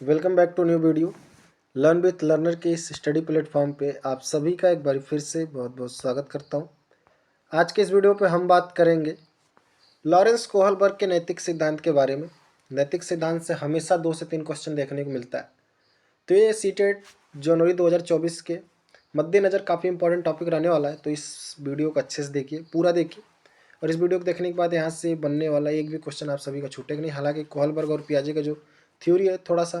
Welcome back to new video. Learn with learner के इस study platform पे आप सभी का एक बार फिर से बहुत बहुत स्वागत करता हूँ। आज के इस वीडियो पे हम बात करेंगे लॉरेंस कोहलबर्ग के नैतिक सिद्धांत के बारे में। नैतिक सिद्धांत से हमेशा 2 से 3 क्वेश्चन देखने को मिलता है, तो ये सीटेट जनवरी 2024 के मद्देनज़र काफ़ी इंपॉर्टेंट टॉपिक रहने वाला है। तो इस वीडियो को अच्छे से देखिए, पूरा देखिए, और इस वीडियो को देखने के बाद यहाँ से बनने वाला एक भी क्वेश्चन आप सभी का छूटेगा नहीं। हालांकि कोहलबर्ग और पियाजे का जो थ्योरी है थोड़ा सा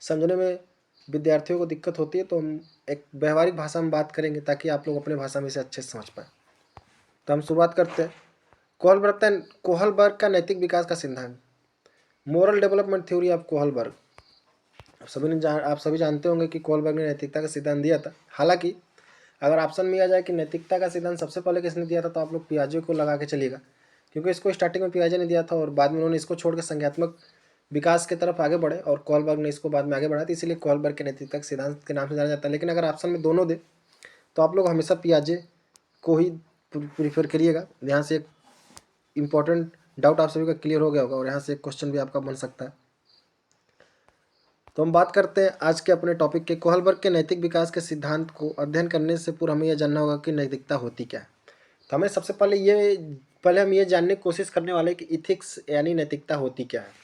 समझने में विद्यार्थियों को दिक्कत होती है, तो हम एक व्यवहारिक भाषा में बात करेंगे ताकि आप लोग अपने भाषा में इसे अच्छे से समझ पाएँ। तो हम शुरुआत करते हैं। कोहलबर्ग का नैतिक विकास का सिद्धांत, moral development theory of Kohlberg. आप सभी जानते होंगे कि कोहलबर्ग ने नैतिकता का सिद्धांत दिया था। हालांकि अगर ऑप्शन में आ जाए कि नैतिकता का सिद्धांत सबसे पहले किसने दिया था, तो आप लोग पियाजे को लगा के चलिएगा, क्योंकि इसको स्टार्टिंग में पियाजे ने दिया था और बाद में उन्होंने इसको छोड़ के संज्ञात्मक विकास की तरफ आगे बढ़े और कोहलबर्ग ने इसको बाद में आगे बढ़ा, तो इसीलिए कोहलबर्ग के नैतिकता के सिद्धांत के नाम से जाना जाता है। लेकिन अगर ऑप्शन में दोनों दे तो आप लोग हमेशा पियाजे को ही प्रीफर करिएगा। यहाँ से एक इम्पॉर्टेंट डाउट आप सभी का क्लियर हो गया होगा और यहाँ से एक क्वेश्चन भी आपका बन सकता है। तो हम बात करते हैं आज के अपने टॉपिक के। कोहलबर्ग के नैतिक विकास के सिद्धांत को अध्ययन करने से पूर्व हमें यह जानना होगा कि नैतिकता होती क्या है। तो हमें सबसे पहले हम ये जानने की कोशिश करने वाले कि इथिक्स यानी नैतिकता होती क्या है।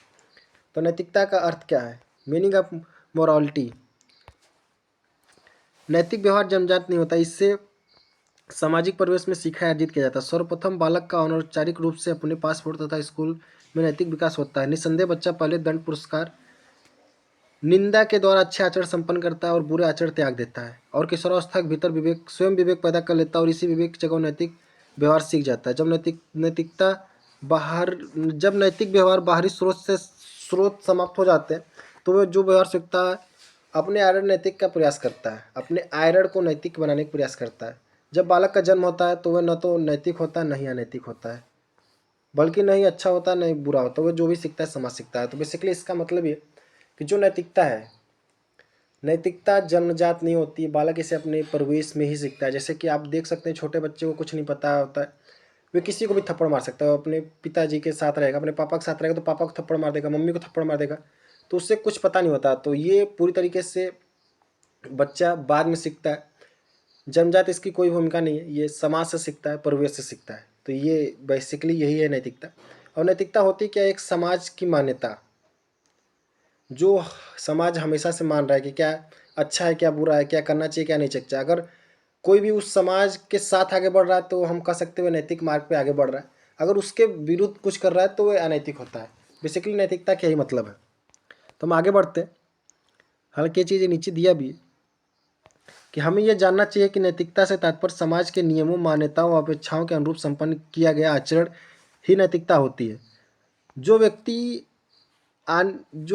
तो नैतिकता का अर्थ क्या है? Meaning of morality. नैतिक व्यवहार जन्मजात नहीं होता, इससे सामाजिक परिवेश में सीखा अर्जित किया जाता है। सर्वप्रथम बालक का अनौपचारिक रूप से अपने पासपोर्ट तथा स्कूल में नैतिक विकास होता है। निस्संदेह बच्चा पहले दंड पुरस्कार निंदा के द्वारा अच्छे आचरण संपन्न करता है और बुरे आचरण त्याग देता है, और किशोरावस्था के भीतर स्वयं विवेक पैदा कर लेता है और इसी विवेक की जगह नैतिक व्यवहार सीख जाता है। जब नैतिक व्यवहार बाहरी स्रोत समाप्त हो जाते हैं, तो वह जो व्यवहार सीखता है अपने आचरण नैतिक का प्रयास करता है, अपने आचरण को नैतिक बनाने का प्रयास करता है। जब बालक का जन्म होता है तो वह न तो नैतिक होता है न ही अनैतिक होता है, बल्कि नहीं अच्छा होता नहीं बुरा होता, वह जो भी सीखता है समाज सीखता है। तो बेसिकली इसका मतलब ये कि जो नैतिकता है, नैतिकता जन्मजात नहीं होती है, बालक इसे अपने परिवेश में ही सीखता है। जैसे कि आप देख सकते हैं छोटे बच्चे को कुछ नहीं पता होता है, वे किसी को भी थप्पड़ मार सकता है। अपने पिताजी के साथ रहेगा, अपने पापा के साथ रहेगा तो पापा को थप्पड़ मार देगा, मम्मी को थप्पड़ मार देगा, तो उससे कुछ पता नहीं होता। तो ये पूरी तरीके से बच्चा बाद में सीखता है। जन्मजात इसकी कोई भूमिका नहीं है, ये समाज से सीखता है, परिवेश से सीखता है। तो ये बेसिकली यही है नैतिकता। और नैतिकता होती क्या? एक समाज की मान्यता, जो समाज हमेशा से मान रहा है कि क्या अच्छा है क्या बुरा है, क्या करना चाहिए क्या नहीं चाहिए। अगर कोई भी उस समाज के साथ आगे बढ़ रहा है तो हम कह सकते हैं नैतिक मार्ग पे आगे बढ़ रहा है। अगर उसके विरुद्ध कुछ कर रहा है तो वह अनैतिक होता है। बेसिकली नैतिकता का यही मतलब है। तो हम आगे बढ़ते हैं। हालांकि ये चीज़ें नीचे दिया भी है कि हमें यह जानना चाहिए कि नैतिकता से तात्पर्य समाज के नियमों, मान्यताओं, अपेक्षाओं के अनुरूप संपन्न किया गया आचरण ही नैतिकता होती है। जो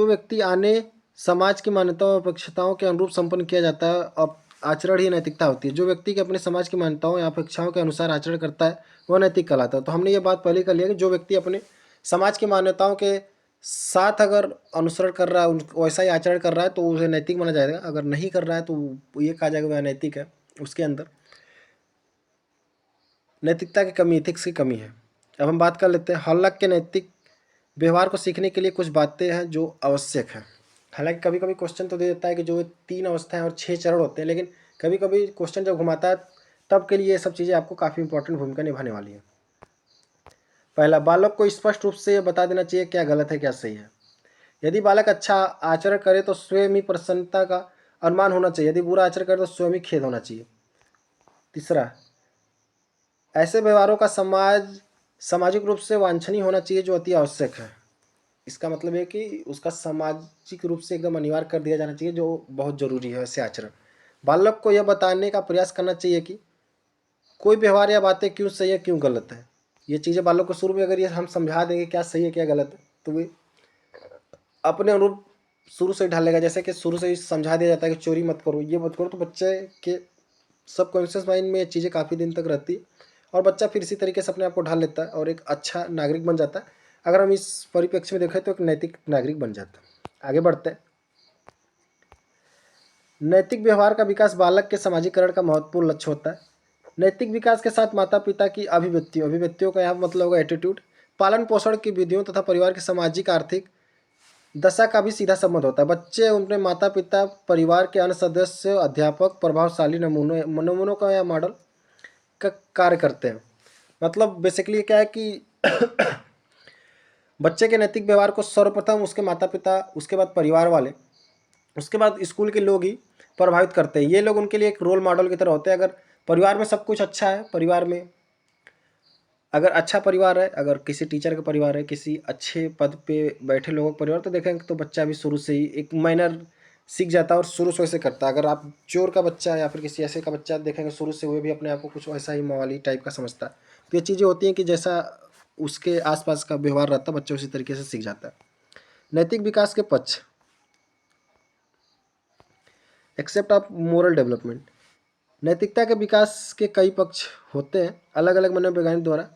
व्यक्ति आने समाज की मान्यताओं और अपेक्षाओं के अनुरूप संपन्न किया जाता है, अब आचरण ही नैतिकता होती है। जो व्यक्ति के अपने समाज की मान्यताओं या अपेक्षाओं के अनुसार आचरण करता है वह नैतिक कहलाता है। तो हमने ये बात पहले कर लिया कि जो व्यक्ति अपने समाज की मान्यताओं के साथ अगर अनुसरण कर रहा है, वैसा ही आचरण कर रहा है, तो उसे नैतिक माना जाएगा। अगर नहीं कर रहा है तो ये कहा जाएगा वह अनैतिक है, उसके अंदर नैतिकता की कमी, इथिक्स की कमी है। अब हम बात कर लेते हैं हॉलक के नैतिक व्यवहार को सीखने के लिए कुछ बातें हैं जो आवश्यक हैं। हालांकि कभी कभी क्वेश्चन तो दे देता है कि जो 3 अवस्थाएं और 6 चरण होते हैं, लेकिन कभी कभी क्वेश्चन जब घुमाता है तब के लिए ये सब चीज़ें आपको काफ़ी इंपॉर्टेंट भूमिका निभाने वाली है। पहला, बालक को स्पष्ट रूप से यह बता देना चाहिए क्या गलत है क्या सही है। यदि बालक अच्छा आचरण करे तो स्वयं ही प्रसन्नता का अनुमान होना चाहिए, यदि बुरा आचरण करे तो स्वयं ही खेद होना चाहिए। तीसरा, ऐसे व्यवहारों का सामाजिक रूप से वांछनीय होना चाहिए जो अति आवश्यक है। इसका मतलब है कि उसका सामाजिक रूप से एकदम अनिवार्य कर दिया जाना चाहिए, जो बहुत जरूरी है ऐसे आचरण। बालक को यह बताने का प्रयास करना चाहिए कि कोई व्यवहार या बातें क्यों सही है क्यों गलत है। ये चीज़ें बालक को शुरू में अगर ये हम समझा देंगे क्या सही है क्या गलत है, तो वे अपने अनुरूप शुरू से ही ढालेगा। जैसे कि शुरू से ही समझा दिया जाता है कि चोरी मत करो, ये मत करो, तो बच्चे के सबकॉन्शियस माइंड में ये चीज़ें काफ़ी दिन तक रहती है और बच्चा फिर इसी तरीके से अपने आप को ढाल लेता है और एक अच्छा नागरिक बन जाता है। अगर हम इस परिप्रेक्ष्य में देखें तो एक नैतिक नागरिक बन जाता है। आगे बढ़ते हैं। नैतिक व्यवहार का विकास बालक के समाजीकरण का महत्वपूर्ण लक्ष्य होता है। नैतिक विकास के साथ माता पिता की अभिव्यक्तियों का यहाँ मतलब होगा एटीट्यूड, पालन पोषण की विधियों तथा परिवार की सामाजिक आर्थिक दशा का भी सीधा संबंध होता है। बच्चे उनके माता पिता, परिवार के अन्य सदस्य, अध्यापक प्रभावशाली नमूनों का या मॉडल का कार्य करते हैं। मतलब बेसिकली क्या है कि बच्चे के नैतिक व्यवहार को सर्वप्रथम उसके माता पिता, उसके बाद परिवार वाले, उसके बाद स्कूल के लोग ही प्रभावित करते हैं। ये लोग उनके लिए एक रोल मॉडल की तरह होते हैं। अगर परिवार में सब कुछ अच्छा है, परिवार में अगर अच्छा परिवार है, अगर किसी टीचर का परिवार है, किसी अच्छे पद पे बैठे लोगों का परिवार, तो देखेंगे तो बच्चा भी शुरू से ही एक मैनर सीख जाता है और शुरू से वैसे करता है। अगर आप चोर का बच्चा या फिर किसी ऐसे का बच्चा देखेंगे, शुरू से हुए भी अपने आप को कुछ वैसा ही मवाली टाइप का समझता है। तो ये चीज़ें होती हैं कि जैसा उसके आसपास का व्यवहार रहता है, बच्चा उसी तरीके से सीख जाता है। नैतिक विकास के पक्ष, एक्सेप्ट ऑफ मोरल डेवलपमेंट। नैतिकता के विकास के कई पक्ष होते हैं। अलग अलग मनोवैज्ञानिक द्वारा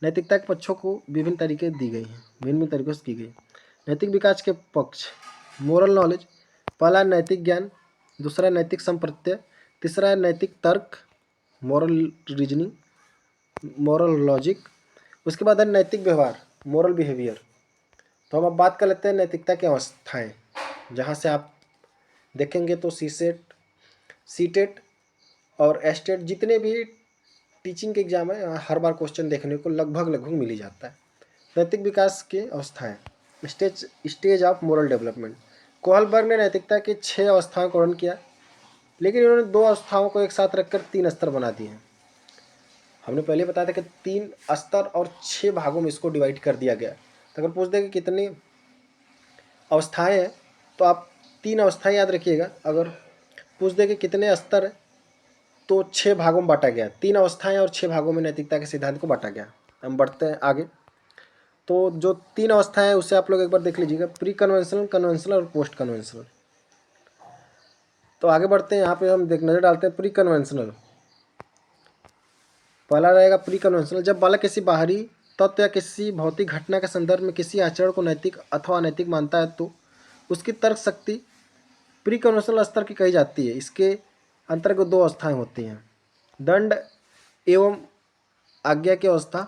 नैतिकता के पक्षों को विभिन्न तरीके दी गई हैं, भिन्न तरीकों से की गई। नैतिक विकास के पक्ष, मोरल नॉलेज, पहला नैतिक ज्ञान, दूसरा नैतिक संप्रत्यय, तीसरा है नैतिक तर्क, मॉरल रीजनिंग, मॉरल लॉजिक। उसके बाद है नैतिक व्यवहार, मोरल बिहेवियर। तो हम अब बात कर लेते हैं नैतिकता की अवस्थाएं, जहाँ से आप देखेंगे तो सीसेट, सीटेट और एस्टेट जितने भी टीचिंग के एग्जाम है, यहाँ हर बार क्वेश्चन देखने को लगभग मिल ही जाता है। नैतिक विकास की अवस्थाएं, stage of moral development. Kohlberg ने नैतिकता की 6 अवस्थाओं का वर्णन किया, लेकिन इन्होंने 2 अवस्थाओं को एक साथ रखकर 3 स्तर बना दिए हैं। हमने पहले बताया था कि 3 स्तर और 6 भागों में इसको डिवाइड कर दिया गया। तो अगर पूछ दे कि कितनी अवस्थाएं हैं, तो आप 3 अवस्थाएं याद रखिएगा। अगर पूछ दे कि कितने स्तर है, तो 6 भागों में बांटा गया। 3 अवस्थाएं और 6 भागों में नैतिकता के सिद्धांत को बांटा गया। हम बढ़ते हैं आगे। तो जो 3 अवस्थाएं हैं उसे आप लोग एक बार देख लीजिएगा, प्री कन्वेंशनल, कन्वेंशनल और पोस्ट कन्वेंशनल। तो आगे बढ़ते हैं, यहाँ पे हम नजर डालते हैं प्री कन्वेंशनल। पहला रहेगा प्री कन्वेंशनल। जब बालक किसी बाहरी तत्व या किसी भौतिक घटना के संदर्भ में किसी आचरण को नैतिक अथवा अनैतिक मानता है, तो उसकी तर्क शक्ति प्री कन्वेंशनल स्तर की कही जाती है। इसके अंतर्गत 2 अवस्थाएं होती हैं, दंड एवं आज्ञा की अवस्था।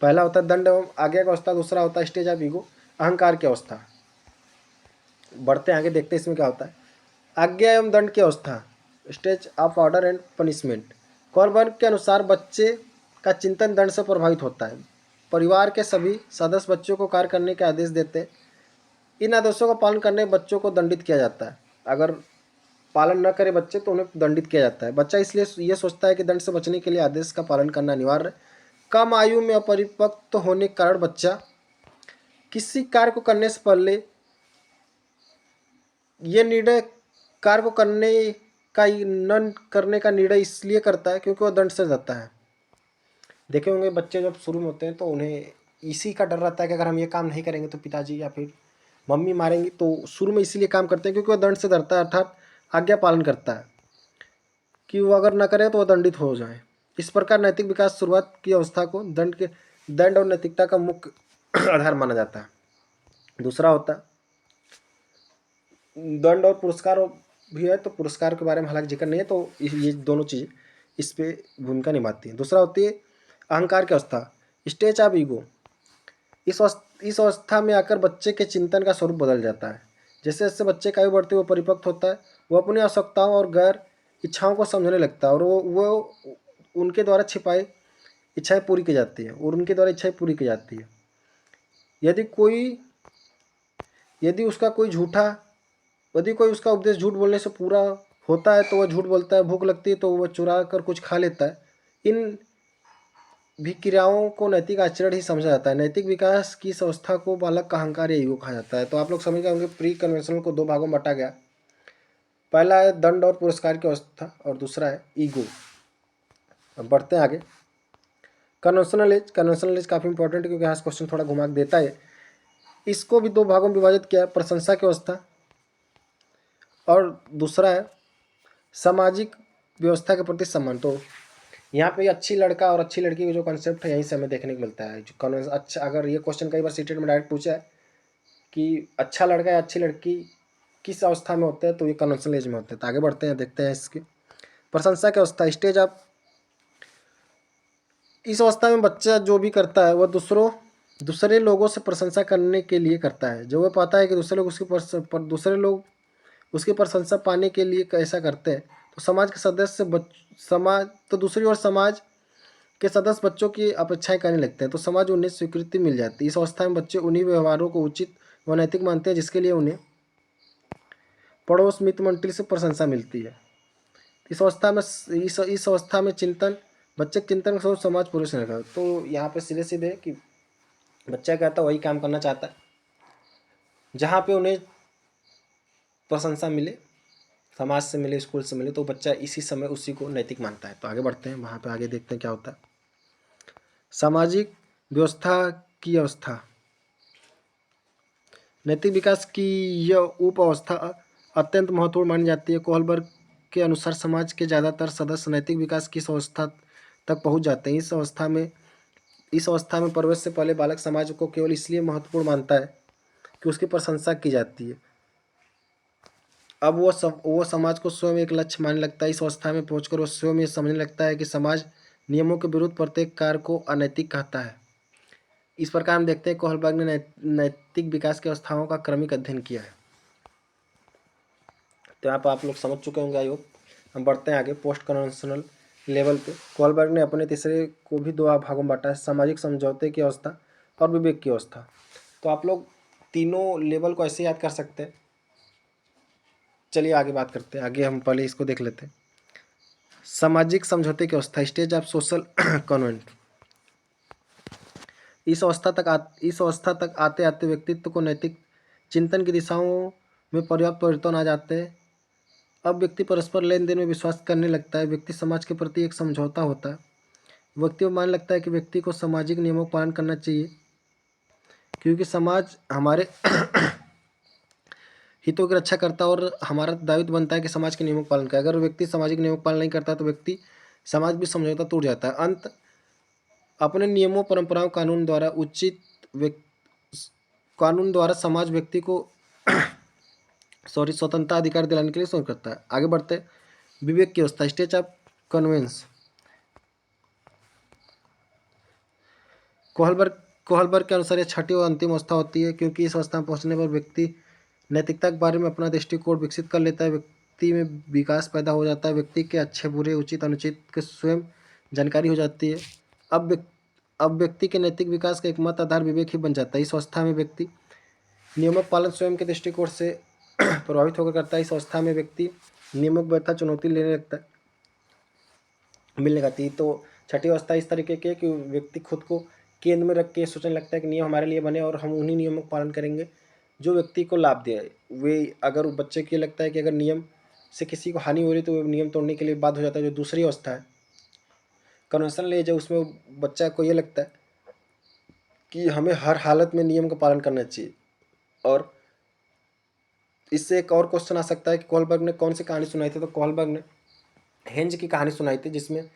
पहला होता है दंड एवं आज्ञा की अवस्था, दूसरा होता है स्टेज ऑफ ईगो, अहंकार की अवस्था। बढ़ते आगे, देखते हैं इसमें क्या होता है। आज्ञा एवं दंड की अवस्था, stage of order and punishment. Kohlberg के अनुसार बच्चे का चिंतन दंड से प्रभावित होता है। परिवार के सभी सदस्य बच्चों को कार्य करने के आदेश देते हैं। इन आदेशों का पालन करने बच्चों को दंडित किया जाता है। अगर पालन न करे बच्चे तो उन्हें दंडित किया जाता है। बच्चा इसलिए ये सोचता है कि दंड से बचने के लिए आदेश का पालन करना अनिवार्य है। कम आयु में अपरिपक्व होने के कारण बच्चा किसी कार्य को करने से पहले ये निर्णय कार्य को करने का न करने का निर्णय इसलिए करता है क्योंकि वह दंड से डरता है। देखे होंगे बच्चे जब शुरू में होते हैं तो उन्हें इसी का डर रहता है कि अगर हम ये काम नहीं करेंगे तो पिताजी या फिर मम्मी मारेंगी। तो शुरू में इसीलिए काम करते हैं क्योंकि वह दंड से डरता है, अर्थात आज्ञा पालन करता है कि वो अगर न करे तो वह दंडित हो जाए। इस प्रकार नैतिक विकास शुरुआत की अवस्था को दंड और नैतिकता का मुख्य आधार माना जाता है। दूसरा होता है दंड और पुरस्कार भी है, तो पुरस्कार के बारे में हालांकि जिक्र नहीं है, तो ये दोनों चीज़ इस पे भूमिका निभाती हैं। दूसरा होती है अहंकार की अवस्था, स्टेज ऑफ ईगो। इस अवस्था में आकर बच्चे के चिंतन का स्वरूप बदल जाता है। जैसे जैसे बच्चे का आयु बढ़ती हुई परिपक्व होता है, वो अपनी आवश्यकताओं और गैर इच्छाओं को समझने लगता है और वो उनके द्वारा छिपाई इच्छाएं पूरी की जाती है और उनके द्वारा इच्छाएं पूरी की जाती है। यदि उसका कोई उसका उपदेश झूठ बोलने से पूरा होता है तो वह झूठ बोलता है, भूख लगती है तो वह चुरा कर कुछ खा लेता है। इन भी क्रियाओं को नैतिक आचरण ही समझा जाता है। नैतिक विकास की इस अवस्था को बालक का अहंकार या ईगो कहा जाता है। तो आप लोग समझ गए होंगे प्री कन्वेंशनल को 2 भागों में बांटा गया। पहला है दंड और पुरस्कार की अवस्था और दूसरा है ईगो। अब बढ़ते हैं आगे। कन्वेंशनल एज काफ़ी इंपॉर्टेंट है क्योंकि यहाँ क्वेश्चन थोड़ा घुमा के देता है। इसको भी 2 भागों में विभाजित किया है, प्रशंसा की अवस्था और दूसरा है सामाजिक व्यवस्था के प्रति सम्मान। तो यहाँ पे अच्छी लड़का और अच्छी लड़की का जो कॉन्सेप्ट है यहीं से हमें देखने को मिलता है। जो अच्छा, अगर ये क्वेश्चन कई बार सीटेट में डायरेक्ट पूछा है कि अच्छा लड़का या अच्छी लड़की किस अवस्था में होते हैं, तो ये कन्वेंशनल एज में होते हैं। तो आगे बढ़ते हैं, देखते हैं इसकी प्रशंसा की अवस्था, स्टेज ऑफ। इस अवस्था में बच्चा जो भी करता है वह दूसरों दूसरे लोगों से प्रशंसा करने के लिए करता है। जो वह पाता है कि दूसरे लोग उसकी प्रशंसा पाने के लिए ऐसा करते हैं, तो समाज के सदस्य समाज तो दूसरी ओर समाज के सदस्य बच्चों की अपेक्षाएं करने लगते हैं, तो समाज उन्हें स्वीकृति मिल जाती है। इस अवस्था में बच्चे उन्हीं व्यवहारों को उचित व नैतिक मानते हैं जिसके लिए उन्हें पड़ोस मित्र मंडली से प्रशंसा मिलती है। इस अवस्था में बच्चे के चिंतन सोच समाज पुरुष रहेगा। तो यहाँ पे सीधे सीधे कि बच्चा कहता है वही काम करना चाहता है जहाँ पे उन्हें प्रशंसा मिले, समाज से मिले, स्कूल से मिले, तो बच्चा इसी समय उसी को नैतिक मानता है। तो आगे बढ़ते हैं, वहाँ पे आगे देखते हैं क्या होता है। सामाजिक व्यवस्था की अवस्था। नैतिक विकास की यह उप अवस्था अत्यंत महत्वपूर्ण मानी जाती है। कोहलबर्ग के अनुसार समाज के ज़्यादातर सदस्य नैतिक विकास की इस अवस्था तक पहुँच जाते हैं। इस अवस्था में प्रवेश से पहले बालक समाज को केवल इसलिए महत्वपूर्ण मानता है कि उसकी प्रशंसा की जाती है। अब वो समाज को स्वयं एक लक्ष्य मानने लगता है। इस अवस्था में पहुंचकर वो स्वयं ये समझने लगता है कि समाज नियमों के विरुद्ध प्रत्येक कार्य को अनैतिक कहता है। इस प्रकार हम देखते हैं कोहलबर्ग ने नैतिक विकास की अवस्थाओं का क्रमिक अध्ययन किया है। तो यहाँ पर आप लोग समझ चुके होंगे, आई होप। हम बढ़ते हैं आगे पोस्ट कन्वेंशनल लेवल पे। कोहलबर्ग ने अपने तीसरे को भी दो भागों में बांटा है, सामाजिक समझौते की अवस्था और विवेक की अवस्था। तो आप लोग तीनों लेवल को ऐसे याद कर सकते हैं। चलिए आगे बात करते हैं, आगे हम पहले इसको देख लेते हैं। सामाजिक समझौते की अवस्था, स्टेज ऑफ सोशल कॉन्वेंट। इस अवस्था तक आते आते व्यक्तित्व को नैतिक चिंतन की दिशाओं में पर्याप्त परिवर्तन आ जाते हैं। अब व्यक्ति परस्पर लेन देन में विश्वास करने लगता है। व्यक्ति समाज के प्रति एक समझौता होता है। व्यक्ति को मान लगता है कि व्यक्ति को सामाजिक नियमों का पालन करना चाहिए, क्योंकि समाज हमारे हितों की रक्षा करता है और हमारा दायित्व बनता है कि समाज के नियमों का पालन करें। अगर व्यक्ति सामाजिक नियमों का पालन नहीं करता तो व्यक्ति समाज भी समझौता टूट जाता है। अंत अपने नियमों, परंपराओं, कानून द्वारा समाज व्यक्ति को स्वतंत्रता अधिकार दिलाने के लिए सोच करता है। आगे बढ़ते विवेक की अवस्था, स्टेज ऑफ कन्वेंस। कोहलबर्ग के अनुसार यह छठी और अंतिम अवस्था होती है, क्योंकि इस अवस्था में पहुंचने पर व्यक्ति नैतिकता के बारे में अपना दृष्टिकोण विकसित कर लेता है। व्यक्ति में विकास पैदा हो जाता है। व्यक्ति के अच्छे बुरे, उचित अनुचित के स्वयं जानकारी हो जाती है। अब व्यक्ति के नैतिक विकास का एकमात्र आधार विवेक ही बन जाता है। इस अवस्था में व्यक्ति नियमों का पालन स्वयं के दृष्टिकोण से प्रभावित होकर करता है। इस अवस्था में व्यक्ति नियमों की व्यर्थ चुनौती लेने लगता है, मिलने लगती है। तो छठी अवस्था इस तरीके की है कि व्यक्ति खुद को केंद्र में रख के सोचने लगता है कि नियम हमारे लिए बने और हम उन्हीं नियमों का पालन करेंगे जो व्यक्ति को लाभ दे। वे अगर बच्चे को लगता है कि अगर नियम से किसी को हानि हो रही तो वो नियम तोड़ने के लिए बाध्य हो जाता है। जो दूसरी अवस्था है कन्वेंशनल एज है, उसमें बच्चा को ये लगता है कि हमें हर हालत में नियम का पालन करना चाहिए। और इससे एक और क्वेश्चन आ सकता है कि कोहलबर्ग ने कौन सी कहानी सुनाई थी। तो कोहलबर्ग ने हेंज की कहानी सुनाई थी, जिसमें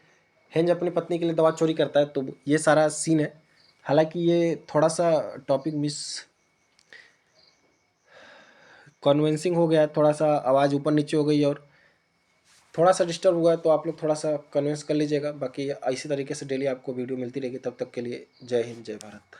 हेंज अपनी पत्नी के लिए दवा चोरी करता है। तो ये सारा सीन है। हालांकि ये थोड़ा सा टॉपिक मिस कन्विंसिंग हो गया, थोड़ा सा आवाज़ ऊपर नीचे हो गई और थोड़ा सा डिस्टर्ब हुआ है, तो आप लोग थोड़ा सा कन्विंस कर लीजिएगा। बाकी इसी तरीके से डेली आपको वीडियो मिलती रहेगी। तब तक के लिए जय हिंद, जय भारत।